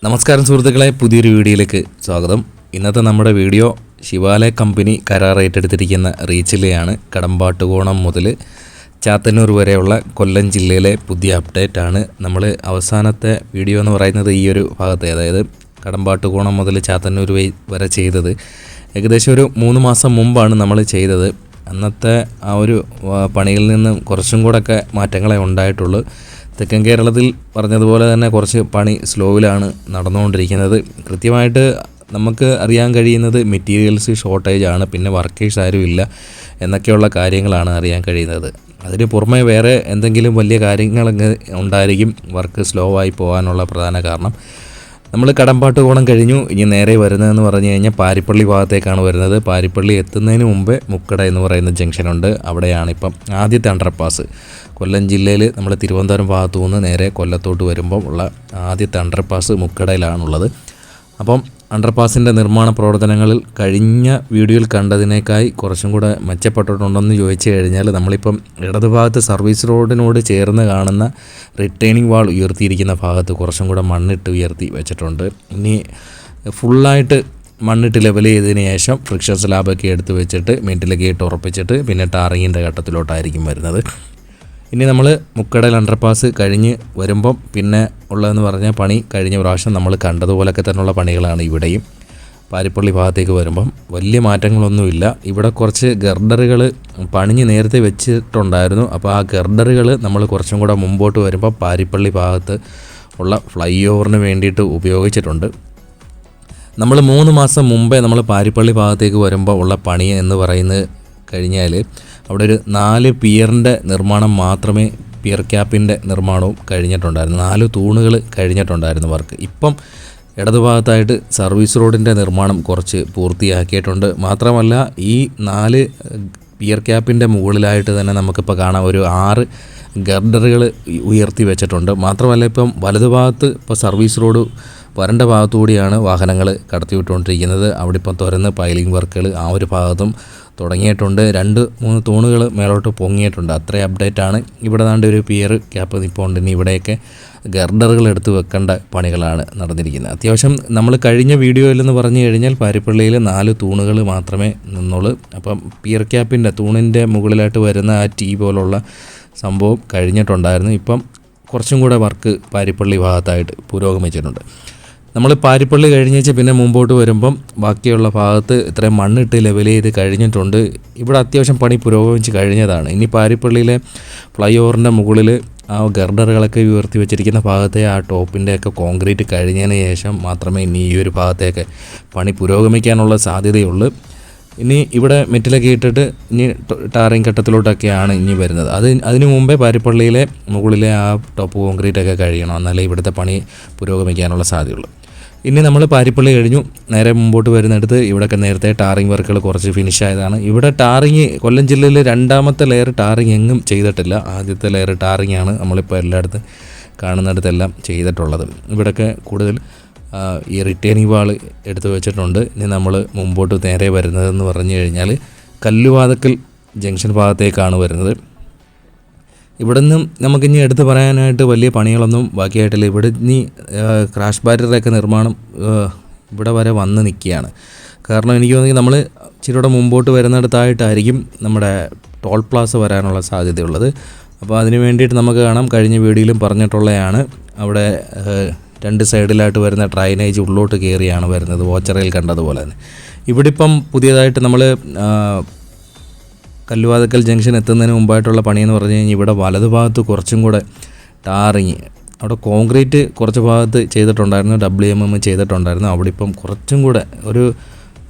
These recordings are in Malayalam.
നമസ്കാരം സുഹൃത്തുക്കളെ, പുതിയൊരു വീഡിയോയിലേക്ക് സ്വാഗതം. ഇന്നത്തെ നമ്മുടെ വീഡിയോ ശിവാലയ കമ്പനി കരാർ ഏറ്റെടുത്തിരിക്കുന്ന റീച്ചിലെയാണ്. കടമ്പാട്ടുകോണം മുതൽ ചാത്തന്നൂർ വരെയുള്ള കൊല്ലം ജില്ലയിലെ പുതിയ അപ്ഡേറ്റ് ആണ്. നമ്മൾ അവസാനത്തെ വീഡിയോ എന്ന് പറയുന്നത് ഈ ഒരു ഭാഗത്തെ, അതായത് കടമ്പാട്ടുകോണം മുതൽ ചാത്തന്നൂർ വരെ ചെയ്തത് ഏകദേശം ഒരു 3 മാസം മുമ്പാണ് നമ്മൾ ചെയ്തത്. അന്നത്തെ ആ ഒരു പണിയിൽ നിന്ന് കുറച്ചും കൂടെയൊക്കെ മാറ്റങ്ങളെ ഉണ്ടായിട്ടുള്ളൂ. തെക്കൻ കേരളത്തിൽ പറഞ്ഞതുപോലെ തന്നെ കുറച്ച് പണി സ്ലോവിലാണ് നടന്നുകൊണ്ടിരിക്കുന്നത്. കൃത്യമായിട്ട് നമുക്ക് അറിയാൻ കഴിയുന്നത് മെറ്റീരിയൽസ് ഷോർട്ടേജ് ആണ്, പിന്നെ വർക്കേഴ്സ് ആരും ഇല്ല എന്നൊക്കെയുള്ള കാര്യങ്ങളാണ് അറിയാൻ കഴിയുന്നത്. അതിന് പുറമെ വേറെ എന്തെങ്കിലും വലിയ കാര്യങ്ങളൊക്കെ ഉണ്ടായിരിക്കും വർക്ക് സ്ലോ ആയി പോകാനുള്ള പ്രധാന കാരണം. നമ്മൾ കടമ്പാട്ടുകോണം കഴിഞ്ഞു. ഇനി നേരെ വരുന്നതെന്ന് പറഞ്ഞു കഴിഞ്ഞാൽ പാരിപ്പള്ളി ഭാഗത്തേക്കാണ് വരുന്നത്. പാരിപ്പള്ളി എത്തുന്നതിന് മുമ്പേ മുക്കട എന്ന് പറയുന്ന ജംഗ്ഷനുണ്ട്. അവിടെയാണ് ഇപ്പം ആദ്യത്തെ അണ്ടർപാസ്. കൊല്ലം ജില്ലയിൽ നമ്മൾ തിരുവനന്തപുരം ഭാഗത്തു നിന്ന് നേരെ കൊല്ലത്തോട്ട് വരുമ്പോൾ ഉള്ള ആദ്യത്തെ അണ്ടർപാസ് മുക്കടയിലാണുള്ളത്. അപ്പം അണ്ടർപാസിൻ്റെ നിർമ്മാണ പ്രവർത്തനങ്ങളിൽ കഴിഞ്ഞ വീഡിയോയിൽ കണ്ടതിനേക്കായി കുറച്ചും കൂടെ മെച്ചപ്പെട്ടിട്ടുണ്ടെന്ന് ചോദിച്ചു കഴിഞ്ഞാൽ, നമ്മളിപ്പം ഇടതുഭാഗത്ത് സർവീസ് റോഡിനോട് ചേർന്ന് കാണുന്ന റിട്ടേണിംഗ് വാൾ ഉയർത്തിയിരിക്കുന്ന ഭാഗത്ത് കുറച്ചും കൂടെ മണ്ണിട്ട് ഉയർത്തി വെച്ചിട്ടുണ്ട്. ഇനി ഫുള്ളായിട്ട് മണ്ണിട്ട് ലെവൽ ചെയ്തതിന് ശേഷം ഫ്രിക്ഷൻ സ്ലാബൊക്കെ എടുത്ത് വെച്ചിട്ട് മെറ്റിലേക്ക് ഇട്ട് ഉറപ്പിച്ചിട്ട് പിന്നെ ടാറിങ്ങിൻ്റെ ഘട്ടത്തിലോട്ടായിരിക്കും വരുന്നത്. ഇനി നമ്മൾ മുക്കടൽ അണ്ടർപാസ് കഴിഞ്ഞ് വരുമ്പം പിന്നെ ഉള്ളതെന്ന് പറഞ്ഞാൽ പണി കഴിഞ്ഞ പ്രാവശ്യം നമ്മൾ കണ്ടതുപോലൊക്കെ തന്നെയുള്ള പണികളാണ് ഇവിടെയും. പാരിപ്പള്ളി ഭാഗത്തേക്ക് വരുമ്പം വലിയ മാറ്റങ്ങളൊന്നുമില്ല. ഇവിടെ കുറച്ച് ഗർഡറുകൾ പണിഞ്ഞ് നേരത്തെ വെച്ചിട്ടുണ്ടായിരുന്നു. അപ്പോൾ ആ ഗർഡറുകൾ നമ്മൾ കുറച്ചും കൂടെ മുമ്പോട്ട് വരുമ്പോൾ പാരിപ്പള്ളി ഭാഗത്ത് ഉള്ള ഫ്ലൈ ഓവറിന് വേണ്ടിയിട്ട് ഉപയോഗിച്ചിട്ടുണ്ട്. നമ്മൾ 3 മാസം മുമ്പേ നമ്മൾ പാരിപ്പള്ളി ഭാഗത്തേക്ക് വരുമ്പോൾ ഉള്ള പണി എന്ന് പറയുന്നത് കഴിഞ്ഞാൽ അവിടെ ഒരു 4 പിയറിൻ്റെ നിർമ്മാണം മാത്രമേ, പിയർ ക്യാപ്പിൻ്റെ നിർമ്മാണവും കഴിഞ്ഞിട്ടുണ്ടായിരുന്നു. 4 തൂണുകൾ കഴിഞ്ഞിട്ടുണ്ടായിരുന്നു വർക്ക്. ഇപ്പം ഇടതുഭാഗത്തായിട്ട് സർവീസ് റോഡിൻ്റെ നിർമ്മാണം കുറച്ച് പൂർത്തിയാക്കിയിട്ടുണ്ട്. മാത്രമല്ല ഈ 4 പിയർ ക്യാപ്പിൻ്റെ മുകളിലായിട്ട് തന്നെ നമുക്കിപ്പോൾ കാണാം ഒരു 6 ഗർഡറുകൾ ഉയർത്തി വെച്ചിട്ടുണ്ട്. മാത്രമല്ല ഇപ്പം വലതുഭാഗത്ത് ഇപ്പോൾ സർവീസ് റോഡ് വരണ്ട ഭാഗത്തുകൂടിയാണ് വാഹനങ്ങൾ കടത്തിവിട്ടുകൊണ്ടിരിക്കുന്നത്. അവിടെ ഇപ്പം തുറന്ന് പൈലിംഗ് വർക്കുകൾ ആ ഒരു ഭാഗത്തും തുടങ്ങിയിട്ടുണ്ട്. 2-3 തൂണുകൾ മേലോട്ട് പൊങ്ങിയിട്ടുണ്ട്. അത്രയും അപ്ഡേറ്റാണ്. ഇവിടെ ദാണ്ട് ഒരു പിയർ ക്യാപ്പ് നിൽപ്പുണ്ട്. ഇനി ഇവിടെയൊക്കെ ഗർഡറുകൾ എടുത്ത് വെക്കേണ്ട പണികളാണ് നടന്നിരിക്കുന്നത്. അത്യാവശ്യം നമ്മൾ കഴിഞ്ഞ വീഡിയോയിലെന്ന് പറഞ്ഞു കഴിഞ്ഞാൽ പാരിപ്പള്ളിയിൽ 4 തൂണുകൾ മാത്രമേ നിന്നുള്ളൂ. അപ്പം പിയർ ക്യാപ്പിൻ്റെ തൂണിൻ്റെ മുകളിലായിട്ട് വരുന്ന ആ ടീ പോലുള്ള സംഭവം കഴിഞ്ഞിട്ടുണ്ടായിരുന്നു. ഇപ്പം കുറച്ചും കൂടെ വർക്ക് പാരിപ്പള്ളി ഭാഗത്തായിട്ട് പുരോഗമിച്ചിട്ടുണ്ട്. നമ്മൾ പാരിപ്പള്ളി കഴിഞ്ഞേച്ച് പിന്നെ മുമ്പോട്ട് വരുമ്പം ബാക്കിയുള്ള ഭാഗത്ത് ഇത്രയും മണ്ണിട്ട് ലെവൽ ചെയ്ത് കഴിഞ്ഞിട്ടുണ്ട്. ഇവിടെ അത്യാവശ്യം പണി പുരോഗമിച്ച് കഴിഞ്ഞതാണ്. ഇനി പാരിപ്പള്ളിയിലെ ഫ്ലൈ ഓവറിൻ്റെ മുകളിൽ ആ ഗർഡറുകളൊക്കെ ഉയർത്തി വെച്ചിരിക്കുന്ന ഭാഗത്തെ ആ ടോപ്പിൻ്റെയൊക്കെ കോൺക്രീറ്റ് കഴിഞ്ഞതിന് ശേഷം മാത്രമേ ഇനി ഈ ഒരു ഭാഗത്തേക്ക് പണി പുരോഗമിക്കാനുള്ള സാധ്യതയുള്ളൂ. ഇനി ഇവിടെ മെറ്റിലൊക്കെ ഇട്ടിട്ട് ഇനി ടാറിങ് ഘട്ടത്തിലോട്ടൊക്കെയാണ് ഇനി വരുന്നത്. അതിനു മുമ്പേ പാരിപ്പള്ളിയിലെ മുകളിലെ ആ ടോപ്പ് കോൺക്രീറ്റൊക്കെ കഴിയണം, എന്നാലേ ഇവിടുത്തെ പണി പുരോഗമിക്കാനുള്ള സാധ്യതയുള്ളൂ. ഇനി നമ്മൾ പാരിപ്പള്ളി കഴിഞ്ഞു നേരെ മുമ്പോട്ട് വരുന്നിടത്ത് ഇവിടെയൊക്കെ നേരത്തെ ടാറിങ് വർക്കുകൾ കുറച്ച് ഫിനിഷ് ആയതാണ്. ഇവിടെ ടാറിങ് കൊല്ലം ജില്ലയിൽ 2ാമത്തെ ലെയർ ടാറിങ് എങ്ങും ചെയ്തിട്ടില്ല. ആദ്യത്തെ ലെയർ ടാറിങ് ആണ് നമ്മളിപ്പോൾ എല്ലായിടത്തും കാണുന്നിടത്തെല്ലാം ചെയ്തിട്ടുള്ളത്. ഇവിടെയൊക്കെ കൂടുതൽ ഈ റിട്ടേണിംഗ് വാൾ എടുത്ത് വെച്ചിട്ടുണ്ട്. ഇനി നമ്മൾ മുമ്പോട്ട് നേരെ വരുന്നതെന്ന് പറഞ്ഞു കഴിഞ്ഞാൽ കല്ലുവാതക്കൽ ജംഗ്ഷൻ ഭാഗത്തേക്കാണ് വരുന്നത്. ഇവിടെ നിന്നും നമുക്കിനി എടുത്ത് പറയാനായിട്ട് വലിയ പണികളൊന്നും ബാക്കിയായിട്ടില്ല. ഇവിടെ ഇനി ക്രാഷ് ബാരിയറൊക്കെ നിർമ്മാണം ഇവിടെ വരെ വന്ന് നിൽക്കുകയാണ്. കാരണം എനിക്ക് തോന്നുന്നു നമ്മൾ ഇച്ചിരിയുടെ മുമ്പോട്ട് വരുന്നിടത്തായിട്ടായിരിക്കും നമ്മുടെ ടോൾ പ്ലാസ വരാനുള്ള സാധ്യതയുള്ളത്. അപ്പോൾ അതിന് വേണ്ടിയിട്ട് നമുക്ക് കാണാം, കഴിഞ്ഞ വീഡിയോയിലും പറഞ്ഞിട്ടുള്ളതാണ്, അവിടെ 2 സൈഡിലായിട്ട് വരുന്ന ഡ്രൈനേജ് ഉള്ളോട്ട് കയറിയാണ് വരുന്നത്, വോച്ചറയിൽ കണ്ടതുപോലെ തന്നെ. ഇവിടെ ഇപ്പം പുതിയതായിട്ട് നമ്മൾ കല്ലുവാതക്കൽ ജംഗ്ഷൻ എത്തുന്നതിന് മുമ്പായിട്ടുള്ള പണിയെന്ന് പറഞ്ഞു കഴിഞ്ഞാൽ ഇവിടെ വലതുഭാഗത്ത് കുറച്ചും കൂടെ ടാറിങ്, അവിടെ കോൺക്രീറ്റ് കുറച്ച് ഭാഗത്ത് ചെയ്തിട്ടുണ്ടായിരുന്നു, WMM ചെയ്തിട്ടുണ്ടായിരുന്നു. അവിടെ ഇപ്പം കുറച്ചും കൂടെ ഒരു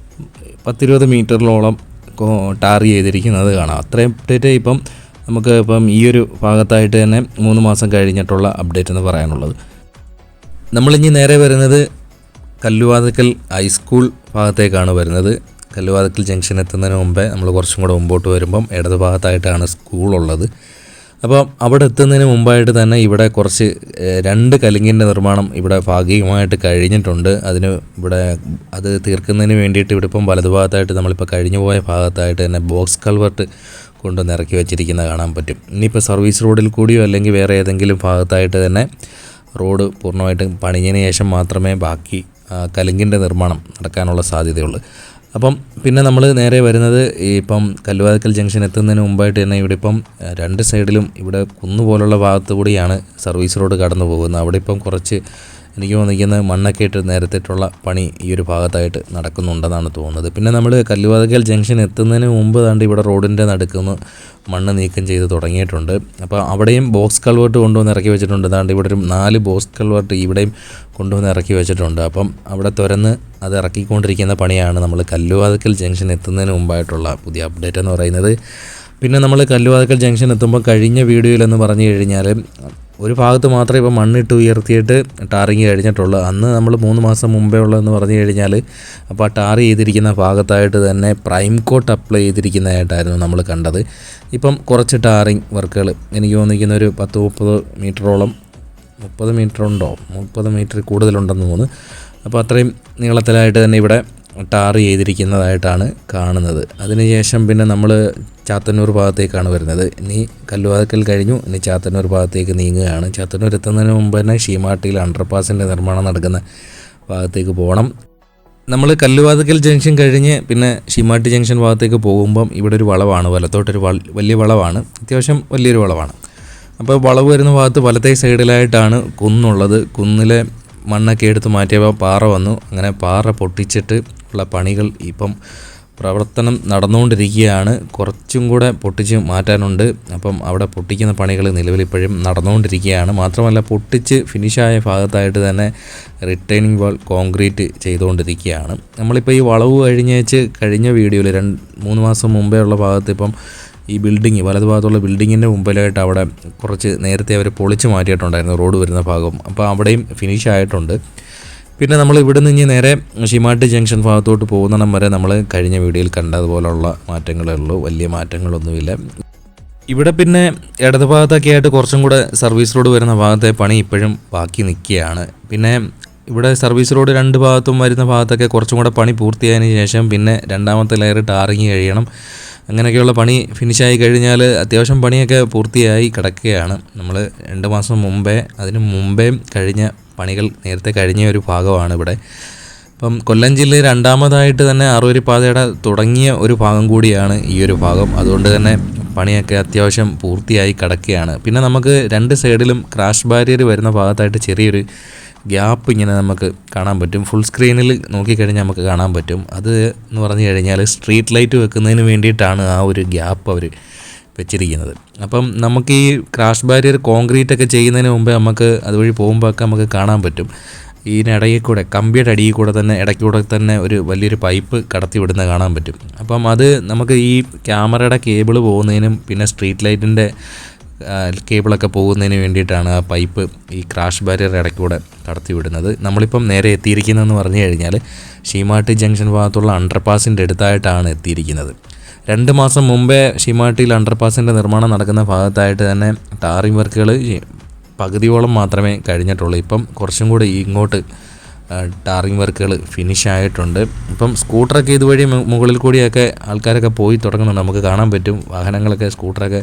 10-20 മീറ്ററിലോളം ടാർ ചെയ്തിരിക്കുന്നത് കാണാം. അത്രയും അപ്ഡേറ്റ് ഇപ്പം നമുക്ക് ഇപ്പം ഈ ഒരു ഭാഗത്തായിട്ട് തന്നെ 3 മാസം കഴിഞ്ഞിട്ടുള്ള അപ്ഡേറ്റ് എന്ന് പറയാനുള്ളത്. നമ്മളിനി നേരെ വരുന്നത് കല്ലുവാതക്കൽ ഹൈസ്കൂൾ ഭാഗത്തേക്കാണ് വരുന്നത്. കല്ലുവാതക്കൽ ജംഗ്ഷൻ എത്തുന്നതിന് മുമ്പേ നമ്മൾ കുറച്ചും കൂടെ മുമ്പോട്ട് വരുമ്പം ഇടത് ഭാഗത്തായിട്ടാണ് സ്കൂളുള്ളത്. അപ്പോൾ അവിടെ എത്തുന്നതിന് മുമ്പായിട്ട് തന്നെ ഇവിടെ കുറച്ച് 2 കലുങ്കിൻ്റെ നിർമ്മാണം ഇവിടെ ഭാഗികമായിട്ട് കഴിഞ്ഞിട്ടുണ്ട്. ഇവിടെ അത് തീർക്കുന്നതിന് വേണ്ടിയിട്ട് ഇവിടെ ഇപ്പം വലതുഭാഗത്തായിട്ട് നമ്മളിപ്പോൾ കഴിഞ്ഞു പോയ ഭാഗത്തായിട്ട് തന്നെ ബോക്സ് കൾവർട്ട് കൊണ്ടുവന്ന് ഇറക്കി വെച്ചിരിക്കുന്നത് കാണാൻ പറ്റും. ഇനിയിപ്പോൾ സർവീസ് റോഡിൽ കൂടിയോ അല്ലെങ്കിൽ വേറെ ഏതെങ്കിലും ഭാഗത്തായിട്ട് തന്നെ റോഡ് പൂർണ്ണമായിട്ടും പണിഞ്ഞതിന് ശേഷം മാത്രമേ ബാക്കി കലുങ്കിൻ്റെ നിർമ്മാണം നടക്കാനുള്ള സാധ്യതയുള്ളൂ. അപ്പം പിന്നെ നമ്മൾ നേരെ വരുന്നത് ഇപ്പം കല്ലുവാതുക്കൽ ജംഗ്ഷൻ എത്തുന്നതിന് മുമ്പായിട്ട് തന്നെ ഇവിടെ ഇപ്പം രണ്ട് സൈഡിലും ഇവിടെ കുന്നുപോലുള്ള ഭാഗത്തു കൂടിയാണ് സർവീസ് റോഡ് കടന്നു പോകുന്നത്. അവിടെ ഇപ്പം കുറച്ച് എനിക്ക് തോന്നിക്കുന്നത് മണ്ണൊക്കെ ഇട്ട് നിരത്തിയിട്ടുള്ള പണി ഈ ഒരു ഭാഗത്തായിട്ട് നടക്കുന്നുണ്ടെന്നാണ് തോന്നുന്നത്. പിന്നെ നമ്മൾ കല്ലുവാതുക്കൽ ജംഗ്ഷൻ എത്തുന്നതിന് മുമ്പ് താണ്ട് ഇവിടെ റോഡിൻ്റെ നടുക്കുന്ന് മണ്ണ് നീക്കം ചെയ്ത് തുടങ്ങിയിട്ടുണ്ട്. അപ്പോൾ അവിടെയും ബോക്സ് കൾവേർട്ട് കൊണ്ടുവന്ന് ഇറക്കി വെച്ചിട്ടുണ്ട്. താണ്ട് ഇവിടെ ഒരു 4 ബോക്സ് കൾവേർട്ട് ഇവിടെയും കൊണ്ടുവന്ന് ഇറക്കി വെച്ചിട്ടുണ്ട്. അപ്പം അവിടെ തുറന്ന് അത് ഇറക്കിക്കൊണ്ടിരിക്കുന്ന പണിയാണ് നമ്മൾ കല്ലുവാതുക്കൽ ജംഗ്ഷൻ എത്തുന്നതിന് മുമ്പായിട്ടുള്ള പുതിയ അപ്ഡേറ്റ് എന്ന് പറയുന്നത്. പിന്നെ നമ്മൾ കല്ലുവാതുക്കൽ ജംഗ്ഷൻ എത്തുമ്പോൾ കഴിഞ്ഞ വീഡിയോയിലെന്ന് പറഞ്ഞു കഴിഞ്ഞാൽ ഒരു ഭാഗത്ത് മാത്രമേ ഇപ്പോൾ മണ്ണിട്ട് ഉയർത്തിയിട്ട് ടാറിങ് കഴിഞ്ഞിട്ടുള്ളൂ. അന്ന് നമ്മൾ 3 മാസം മുമ്പേ ഉള്ളതെന്ന് പറഞ്ഞു കഴിഞ്ഞാൽ അപ്പോൾ ആ ടാർ ചെയ്തിരിക്കുന്ന ഭാഗത്തായിട്ട് തന്നെ പ്രൈം കോട്ട് അപ്ലൈ ചെയ്തിരിക്കുന്നതായിട്ടായിരുന്നു നമ്മൾ കണ്ടത്. ഇപ്പം കുറച്ച് ടാറിങ് വർക്കുകൾ എനിക്ക് തോന്നിക്കുന്ന ഒരു 10-30 മീറ്ററോളം 30 മീറ്റർ ഉണ്ടോ 30 മീറ്റർ കൂടുതലുണ്ടെന്ന് തോന്നുന്നു. അപ്പോൾ അത്രയും നീളത്തിലായിട്ട് തന്നെ ഇവിടെ ടാർ ചെയ്തിരിക്കുന്നതായിട്ടാണ് കാണുന്നത്. അതിനുശേഷം പിന്നെ നമ്മൾ ചാത്തന്നൂർ ഭാഗത്തേക്കാണ് വരുന്നത്. ഇനി കല്ലുവാതുക്കൽ കഴിഞ്ഞു, ഇനി ചാത്തന്നൂർ ഭാഗത്തേക്ക് നീങ്ങുകയാണ്. ചാത്തന്നൂർ എത്തുന്നതിന് മുമ്പ് തന്നെ ഷീമാട്ടിയിൽ അണ്ടർപാസിൻ്റെ നിർമ്മാണം നടക്കുന്ന ഭാഗത്തേക്ക് പോകണം. നമ്മൾ കല്ലുവാതുക്കൽ ജംഗ്ഷൻ കഴിഞ്ഞ് പിന്നെ ഷീമാട്ടി ജംഗ്ഷൻ ഭാഗത്തേക്ക് പോകുമ്പം ഇവിടെ ഒരു വളവാണ്, വലത്തോട്ടൊരു വലിയ വളവാണ്, അത്യാവശ്യം വലിയൊരു വളവാണ്. അപ്പോൾ വളവ് വരുന്ന ഭാഗത്ത് വലത്തേ സൈഡിലായിട്ടാണ് കുന്നുള്ളത്. കുന്നിലെ മണ്ണൊക്കെ എടുത്ത് മാറ്റിയപ്പോൾ പാറ വന്നു. അങ്ങനെ പാറ പൊട്ടിച്ചിട്ട് ഉള്ള പണികൾ ഇപ്പം പ്രവർത്തനം നടന്നുകൊണ്ടിരിക്കുകയാണ്. കുറച്ചും കൂടെ പൊട്ടിച്ച് മാറ്റാനുണ്ട്. അപ്പം അവിടെ പൊട്ടിക്കുന്ന പണികൾ നിലവിലിപ്പോഴും നടന്നുകൊണ്ടിരിക്കുകയാണ്. മാത്രമല്ല പൊട്ടിച്ച് ഫിനിഷായ ഭാഗത്തായിട്ട് തന്നെ റിട്ടേണിംഗ് വാൾ കോൺക്രീറ്റ് ചെയ്തുകൊണ്ടിരിക്കുകയാണ്. നമ്മളിപ്പോൾ ഈ വളവ് കഴിഞ്ഞ വീഡിയോയിൽ 3 മാസം മുമ്പേ ഉള്ള ഭാഗത്ത് ഇപ്പം ഈ ബിൽഡിങ് വലതുഭാഗത്തുള്ള ബിൽഡിങ്ങിൻ്റെ മുമ്പിലായിട്ട് അവിടെ കുറച്ച് നേരത്തെ അവർ പൊളിച്ച് മാറ്റിയിട്ടുണ്ടായിരുന്നു റോഡ് വരുന്ന ഭാഗം. അപ്പോൾ അവിടെയും ഫിനിഷ് ആയിട്ടുണ്ട്. പിന്നെ നമ്മൾ ഇവിടെ നിന്ന് നേരെ ഷീമാട്ടി ജംഗ്ഷൻ ഭാഗത്തോട്ട് പോകുന്നിടം വരെ നമ്മൾ കഴിഞ്ഞ വീഡിയോയിൽ കണ്ടതുപോലുള്ള മാറ്റങ്ങളേ ഉള്ളൂ, വലിയ മാറ്റങ്ങളൊന്നുമില്ല. ഇവിടെ പിന്നെ ഇടത് ഭാഗത്തൊക്കെ ആയിട്ട് കുറച്ചും കൂടെ സർവീസ് റോഡ് വരുന്ന ഭാഗത്തെ പണി ഇപ്പോഴും ബാക്കി നിൽക്കുകയാണ്. പിന്നെ ഇവിടെ സർവീസ് റോഡ് 2 ഭാഗത്തും വരുന്ന ഭാഗത്തൊക്കെ കുറച്ചും കൂടെ പണി പൂർത്തിയായതിനു ശേഷം പിന്നെ രണ്ടാമത്തെ ലെയർ ടാറിങ് കഴിയണം. അങ്ങനെയൊക്കെയുള്ള പണി ഫിനിഷായി കഴിഞ്ഞാൽ അത്യാവശ്യം പണിയൊക്കെ പൂർത്തിയായി കിടക്കുകയാണ്. നമ്മൾ 2 മാസം മുമ്പേ അതിന് മുമ്പേ കഴിഞ്ഞ പണികൾ നേരത്തെ കഴിഞ്ഞ ഒരു ഭാഗമാണ് ഇവിടെ. അപ്പം കൊല്ലം ജില്ലയിൽ രണ്ടാമതായിട്ട് തന്നെ ആറുവരിപ്പാതയുടെ തുടങ്ങിയ ഒരു ഭാഗം കൂടിയാണ് ഈ ഒരു ഭാഗം. അതുകൊണ്ട് തന്നെ പണിയൊക്കെ അത്യാവശ്യം പൂർത്തിയായി കിടക്കുകയാണ്. പിന്നെ നമുക്ക് 2 സൈഡിലും ക്രാഷ് ബാരിയർ വരുന്ന ഭാഗത്തായിട്ട് ചെറിയൊരു ഗ്യാപ്പ് ഇങ്ങനെ നമുക്ക് കാണാൻ പറ്റും. ഫുൾ സ്ക്രീനിൽ നോക്കിക്കഴിഞ്ഞാൽ നമുക്ക് കാണാൻ പറ്റും. അത് എന്ന് പറഞ്ഞു കഴിഞ്ഞാൽ സ്ട്രീറ്റ് ലൈറ്റ് വെക്കുന്നതിന് വേണ്ടിയിട്ടാണ് ആ ഒരു ഗ്യാപ്പ് അവർ വെച്ചിരിക്കുന്നത്. അപ്പം നമുക്ക് ഈ ക്രാഷ് ബാരിയർ കോൺക്രീറ്റ് ഒക്കെ ചെയ്യുന്നതിന് മുമ്പേ നമുക്ക് അതുവഴി പോകുമ്പോഴൊക്കെ നമുക്ക് കാണാൻ പറ്റും ഇതിനിടയിൽ കൂടെ കമ്പിയുടെ അടിയിൽ കൂടെ തന്നെ ഇടയ്ക്കൂടെ തന്നെ ഒരു വലിയൊരു പൈപ്പ് കടത്തി വിടുന്ന കാണാൻ പറ്റും. അപ്പം അത് നമുക്ക് ഈ ക്യാമറയുടെ കേബിൾ പോകുന്നതിനും പിന്നെ സ്ട്രീറ്റ് ലൈറ്റിൻ്റെ കേബിളൊക്കെ പോകുന്നതിന് വേണ്ടിയിട്ടാണ് ആ പൈപ്പ് ഈ ക്രാഷ് ബാരിയർ ഇടയ്ക്കൂടെ കടത്തി വിടുന്നത്. നമ്മളിപ്പം നേരെ എത്തിയിരിക്കുന്നതെന്ന് പറഞ്ഞു കഴിഞ്ഞാൽ ഷീമാട്ടി ജംഗ്ഷൻ ഭാഗത്തുള്ള അണ്ടർപാസിൻ്റെ അടുത്തായിട്ടാണ് എത്തിയിരിക്കുന്നത്. 2 മാസം മുമ്പേ ഷീമാട്ടിയിൽ അണ്ടർപാസിൻ്റെ നിർമ്മാണം നടക്കുന്ന ഭാഗത്തായിട്ട് തന്നെ ടാറിംഗ് വർക്കുകൾ പകുതിയോളം മാത്രമേ കഴിഞ്ഞിട്ടുള്ളൂ. ഇപ്പം കുറച്ചും കൂടി ഇങ്ങോട്ട് ടാറിംഗ് വർക്കുകൾ ഫിനിഷായിട്ടുണ്ട്. ഇപ്പം സ്കൂട്ടറൊക്കെ ഇതുവഴി മുകളിൽ കൂടിയൊക്കെ ആൾക്കാരൊക്കെ പോയി തുടങ്ങുന്നുണ്ട്. നമുക്ക് കാണാൻ പറ്റും വാഹനങ്ങളൊക്കെ സ്കൂട്ടറൊക്കെ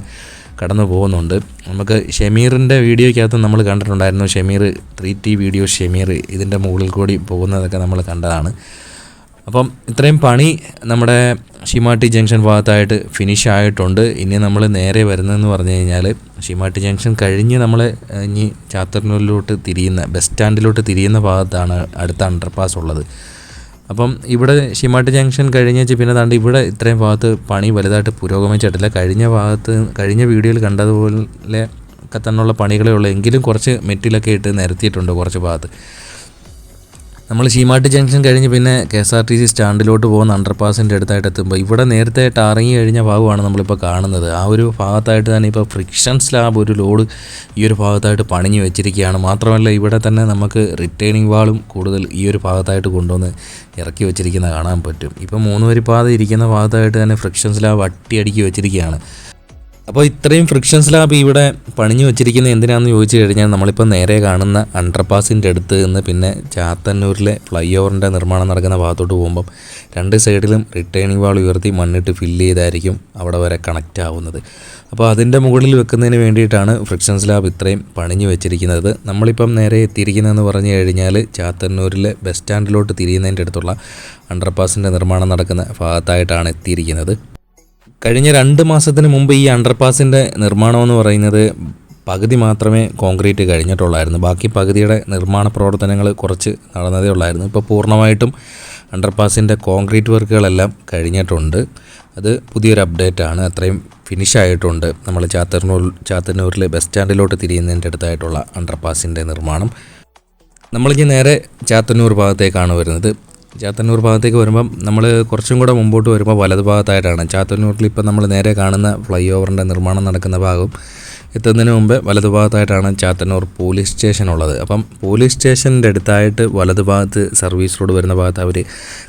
കടന്നു പോകുന്നുണ്ട്. നമുക്ക് ഷമീറിൻ്റെ വീഡിയോയ്ക്കകത്ത് നമ്മൾ കണ്ടിട്ടുണ്ടായിരുന്നു. ഷമീർ 3T വീഡിയോ ഷമീർ ഇതിൻ്റെ മുകളിൽ കൂടി പോകുന്നതൊക്കെ നമ്മൾ കണ്ടതാണ്. അപ്പം ഇത്രയും പണി നമ്മുടെ ഷീമാട്ടി ജംഗ്ഷൻ ഭാഗത്തായിട്ട് ഫിനിഷ് ആയിട്ടുണ്ട്. ഇനി നമ്മൾ നേരെ വരുന്നതെന്ന് പറഞ്ഞു കഴിഞ്ഞാൽ ഷീമാട്ടി ജംഗ്ഷൻ കഴിഞ്ഞ് നമ്മൾ ഇനി ചാത്തന്നൂരിലോട്ട് തിരിയുന്ന ബസ് സ്റ്റാൻഡിലോട്ട് തിരിയുന്ന ഭാഗത്താണ് അടുത്ത അണ്ടർപാസ് ഉള്ളത്. അപ്പം ഇവിടെ ഷീമാട്ടി ജംഗ്ഷൻ കഴിഞ്ഞേച്ച് പിന്നെ താണ്ട് ഇവിടെ ഇത്രയും ഭാഗത്ത് പണി വലുതായിട്ട് പുരോഗമിച്ചിട്ടില്ല. കഴിഞ്ഞ വീഡിയോയിൽ കണ്ടതുപോലെ ഒക്കെ തന്നെയുള്ള പണികളേ ഉള്ളൂ. എങ്കിലും കുറച്ച് മെറ്റിലൊക്കെ ഇട്ട് നിരത്തിയിട്ടുണ്ട് കുറച്ച് ഭാഗത്ത്. നമ്മൾ ഷീമാട്ടി ജംഗ്ഷൻ കഴിഞ്ഞ് പിന്നെ KSRTC സ്റ്റാൻഡിലോട്ട് പോകുന്ന അണ്ടർപാസിൻ്റെ അടുത്തായിട്ട് എത്തുമ്പോൾ ഇവിടെ നേരത്തെ ടാറിങ് കഴിഞ്ഞ ഭാഗമാണ് നമ്മളിപ്പോൾ കാണുന്നത്. ആ ഒരു ഭാഗത്തായിട്ട് തന്നെ ഇപ്പോൾ ഫ്രിക്ഷൻ സ്ലാബ് ഒരു ലോഡ് ഈ ഒരു ഭാഗത്തായിട്ട് പണിഞ്ഞു വെച്ചിരിക്കുകയാണ്. മാത്രമല്ല ഇവിടെ തന്നെ നമുക്ക് റിട്ടേണിംഗ് വാളും കൂടുതൽ ഈ ഒരു ഭാഗത്തായിട്ട് കൊണ്ടുവന്ന് ഇറക്കി വെച്ചിരിക്കുന്നത് കാണാൻ പറ്റും. ഇപ്പോൾ 3 വരിപ്പാത ഇരിക്കുന്ന ഭാഗത്തായിട്ട് തന്നെ ഫ്രിക്ഷൻ സ്ലാബ് അടിക്കി വെച്ചിരിക്കുകയാണ്. അപ്പോൾ ഇത്രയും ഫ്രിക്ഷൻ സ്ലാബ് ഇവിടെ പണിഞ്ഞു വെച്ചിരിക്കുന്നത് എന്തിനാണെന്ന് ചോദിച്ചു കഴിഞ്ഞാൽ നമ്മളിപ്പോൾ നേരെ കാണുന്ന അണ്ടർപാസിൻ്റെ അടുത്ത് നിന്ന് പിന്നെ ചാത്തന്നൂരിലെ ഫ്ലൈ ഓവറിൻ്റെ നിർമ്മാണം നടക്കുന്ന ഭാഗത്തോട്ട് പോകുമ്പം 2 സൈഡിലും റിട്ടേണിംഗ് വാൾ ഉയർത്തി മണ്ണിട്ട് ഫില്ല് ചെയ്തായിരിക്കും അവിടെ വരെ കണക്റ്റ് ആവുന്നത്. അപ്പോൾ അതിൻ്റെ മുകളിൽ വെക്കുന്നതിന് വേണ്ടിയിട്ടാണ് ഫ്രിക്ഷൻ സ്ലാബ് ഇത്രയും പണിഞ്ഞു വെച്ചിരിക്കുന്നത്. നമ്മളിപ്പം നേരെ എത്തിയിരിക്കുന്നതെന്ന് പറഞ്ഞു കഴിഞ്ഞാൽ ചാത്തന്നൂരിലെ ബസ് സ്റ്റാൻഡിലോട്ട് തിരിയുന്നതിൻ്റെ അടുത്തുള്ള അണ്ടർപാസിൻ്റെ നിർമ്മാണം നടക്കുന്ന ഭാഗത്തായിട്ടാണ് എത്തിയിരിക്കുന്നത്. കഴിഞ്ഞ 2 മാസത്തിന് മുമ്പ് ഈ അണ്ടർപാസിൻ്റെ നിർമ്മാണമെന്ന് പറയുന്നത് പകുതി മാത്രമേ കോൺക്രീറ്റ് കഴിഞ്ഞിട്ടുള്ളായിരുന്നു. ബാക്കി പകുതിയുടെ നിർമ്മാണ പ്രവർത്തനങ്ങൾ കുറച്ച് നടന്നതേ ഉള്ളായിരുന്നു. ഇപ്പോൾ പൂർണ്ണമായിട്ടും അണ്ടർപാസിൻ്റെ കോൺക്രീറ്റ് വർക്കുകളെല്ലാം കഴിഞ്ഞിട്ടുണ്ട്. അത് പുതിയൊരു അപ്ഡേറ്റാണ്. അത്രയും ഫിനിഷായിട്ടുണ്ട് നമ്മൾ ചാത്തന്നൂരിലെ ബസ് സ്റ്റാൻഡിലോട്ട് തിരിയുന്നതിൻ്റെ അടുത്തായിട്ടുള്ള അണ്ടർപാസിൻ്റെ നിർമ്മാണം. നമ്മളിനി നേരെ ചാത്തന്നൂർ ഭാഗത്തേക്കാണ് വരുന്നത്. ചാത്തന്നൂർ ഭാഗത്തേക്ക് വരുമ്പം നമ്മൾ കുറച്ചും കൂടെ മുമ്പോട്ട് വരുമ്പോൾ വലത് ഭാഗത്തായിട്ടാണ്. ചാത്തന്നൂരിൽ ഇപ്പോൾ നമ്മൾ നേരെ കാണുന്ന ഫ്ലൈ ഓവറിൻ്റെ നിർമ്മാണം നടക്കുന്ന ഭാഗം എത്തുന്നതിന് മുമ്പ് വലതു ഭാഗത്തായിട്ടാണ് ചാത്തന്നൂർ പോലീസ് സ്റ്റേഷൻ ഉള്ളത്. അപ്പം പോലീസ് സ്റ്റേഷൻ്റെ അടുത്തായിട്ട് വലതു ഭാഗത്ത് സർവീസ് റോഡ് വരുന്ന ഭാഗത്ത് അവർ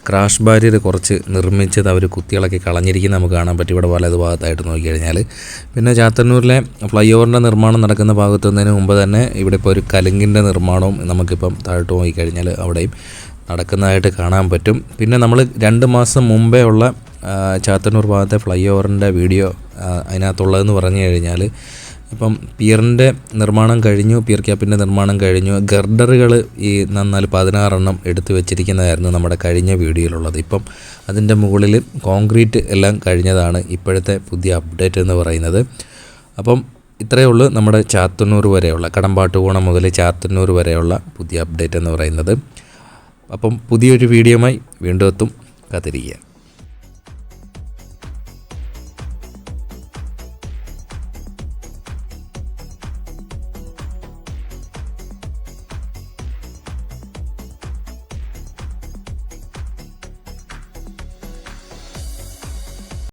ക്രാഷ് ബാരിയർ കുറച്ച് നിർമ്മിച്ചത് അവർ കുത്തിയിളക്കി കളഞ്ഞിരിക്കുന്നത് നമുക്ക് കാണാൻ പറ്റും ഇവിടെ വലതു ഭാഗത്തായിട്ട് നോക്കിക്കഴിഞ്ഞാൽ. പിന്നെ ചാത്തന്നൂരിലെ ഫ്ലൈ ഓവറിൻ്റെ നിർമ്മാണം നടക്കുന്ന ഭാഗത്തുന്നതിന് മുമ്പ് തന്നെ ഇവിടെ ഇപ്പോൾ ഒരു കലുങ്കിൻ്റെ നിർമ്മാണവും നമുക്കിപ്പം താഴോട്ട് നോക്കിക്കഴിഞ്ഞാൽ അവിടെയും നടക്കുന്നതായിട്ട് കാണാൻ പറ്റും. പിന്നെ നമ്മൾ 2 മാസം മുമ്പേ ഉള്ള ചാത്തന്നൂർ ഭാഗത്തെ ഫ്ലൈ ഓവറിൻ്റെ വീഡിയോ അതിനകത്തുള്ളതെന്ന് പറഞ്ഞു കഴിഞ്ഞാൽ ഇപ്പം പിയറിൻ്റെ നിർമ്മാണം കഴിഞ്ഞു, പിയർ ക്യാപ്പിൻ്റെ നിർമ്മാണം കഴിഞ്ഞു. ഗർഡറുകൾ ഈ 16 എണ്ണം എടുത്തു വെച്ചിരിക്കുന്നതായിരുന്നു നമ്മുടെ കഴിഞ്ഞ വീഡിയോയിലുള്ളത്. ഇപ്പം അതിൻ്റെ മുകളിൽ കോൺക്രീറ്റ് എല്ലാം കഴിഞ്ഞതാണ് ഇപ്പോഴത്തെ പുതിയ അപ്ഡേറ്റ് എന്ന് പറയുന്നത്. അപ്പം ഇത്രയേ ഉള്ളൂ നമ്മുടെ ചാത്തന്നൂർ വരെയുള്ള കടമ്പാട്ടുകോണം മുതൽ ചാത്തന്നൂർ വരെയുള്ള പുതിയ അപ്ഡേറ്റ് എന്ന് പറയുന്നത്. അപ്പം പുതിയൊരു വീഡിയോയുമായി വീണ്ടും എത്തും, കാത്തിരിക്കുക.